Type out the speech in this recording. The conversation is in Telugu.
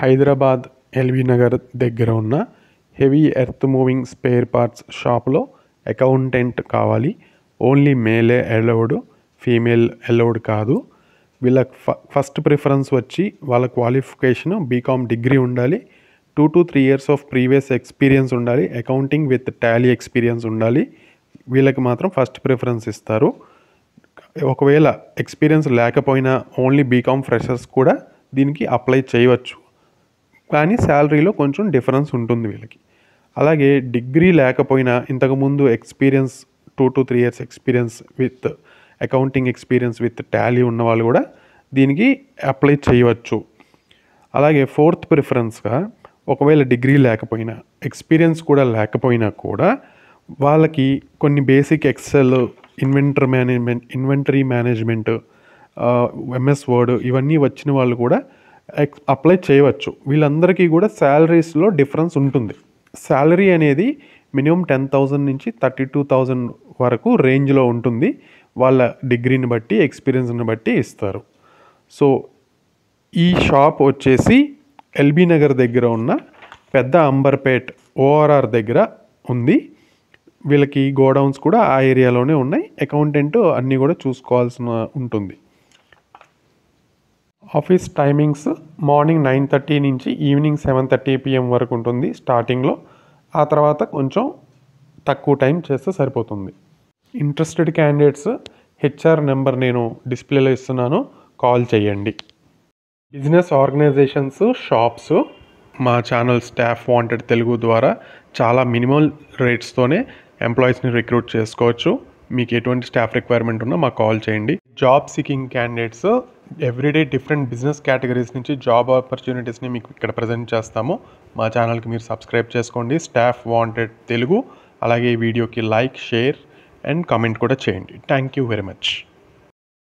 హైదరాబాద్ ఎల్బీ నగర్ దగ్గర ఉన్న heavy earth moving spare parts షాప్లో అకౌంటెంట్ కావాలి. ఓన్లీ మేలే అలౌడ్, ఫీమేల్ అలౌడ్ కాదు. వీళ్ళకి ఫస్ట్ ప్రిఫరెన్స్ వచ్చి వాళ్ళ క్వాలిఫికేషన్ బీకామ్ డిగ్రీ ఉండాలి. 2 to 3 years of previous experience ఉండాలి. అకౌంటింగ్ విత్ టాలీ ఎక్స్పీరియన్స్ ఉండాలి. వీళ్ళకి మాత్రం ఫస్ట్ ప్రిఫరెన్స్ ఇస్తారు. ఒకవేళ ఎక్స్పీరియన్స్ లేకపోయినా ఓన్లీ బీకామ్ ఫ్రెషర్స్ కూడా దీనికి అప్లై చేయవచ్చు. కానీ శాలరీలో కొంచెం డిఫరెన్స్ ఉంటుంది వీళ్ళకి. అలాగే డిగ్రీ లేకపోయినా ఇంతకుముందు experience 2 to 3 years experience with accounting experience with Tally ఉన్న వాళ్ళు కూడా దీనికి అప్లై చేయవచ్చు. అలాగే ఫోర్త్ ప్రిఫరెన్స్గా ఒకవేళ డిగ్రీ లేకపోయినా ఎక్స్పీరియన్స్ కూడా లేకపోయినా కూడా వాళ్ళకి కొన్ని basic Excel, inventory management, MS Word ఇవన్నీ వచ్చిన వాళ్ళు కూడా అప్లై చేయవచ్చు. వీళ్ళందరికీ కూడా శాలరీస్లో డిఫరెన్స్ ఉంటుంది. శాలరీ అనేది మినిమం 10,000 నుంచి 32,000 వరకు రేంజ్లో ఉంటుంది. వాళ్ళ డిగ్రీని బట్టి, ఎక్స్పీరియన్స్ని బట్టి ఇస్తారు. సో ఈ షాప్ వచ్చేసి ఎల్బీ నగర్ దగ్గర ఉన్న పెద్ద అంబర్పేట్ ఓఆర్ఆర్ దగ్గర ఉంది. వీళ్ళకి గోడౌన్స్ కూడా ఆ ఏరియాలోనే ఉన్నాయి. అకౌంటెంట్ అన్నీ కూడా చూసుకోవాల్సిన ఉంటుంది. ఆఫీస్ టైమింగ్స్ మార్నింగ్ 9:30 నుంచి ఈవినింగ్ 7:30 PM వరకు ఉంటుంది స్టార్టింగ్లో. ఆ తర్వాత కొంచెం తక్కువ టైం చేస్తే సరిపోతుంది. ఇంట్రెస్టెడ్ క్యాండిడేట్స్ హెచ్ఆర్ నెంబర్ నేను డిస్ప్లేలో ఇస్తున్నాను, కాల్ చేయండి. బిజినెస్ ఆర్గనైజేషన్స్, షాప్స్ మా ఛానల్ స్టాఫ్ వాంటెడ్ తెలుగు ద్వారా చాలా మినిమల్ రేట్స్తోనే ఎంప్లాయీస్ని రిక్రూట్ చేసుకోవచ్చు. మీకు ఎటువంటి స్టాఫ్ రిక్వైర్మెంట్ ఉన్నా మాకు కాల్ చేయండి. Job seeking candidates everyday different business categories నుంచి జాబ్ ఆపర్చునిటీస్ని మీకు ఇక్కడ ప్రజెంట్ చేస్తాము. మా ఛానల్కి మీరు సబ్స్క్రైబ్ చేసుకోండి. Staff wanted Telugu. అలాగే ఈ వీడియోకి లైక్, షేర్ అండ్ కామెంట్ కూడా చేయండి. Thank you very much.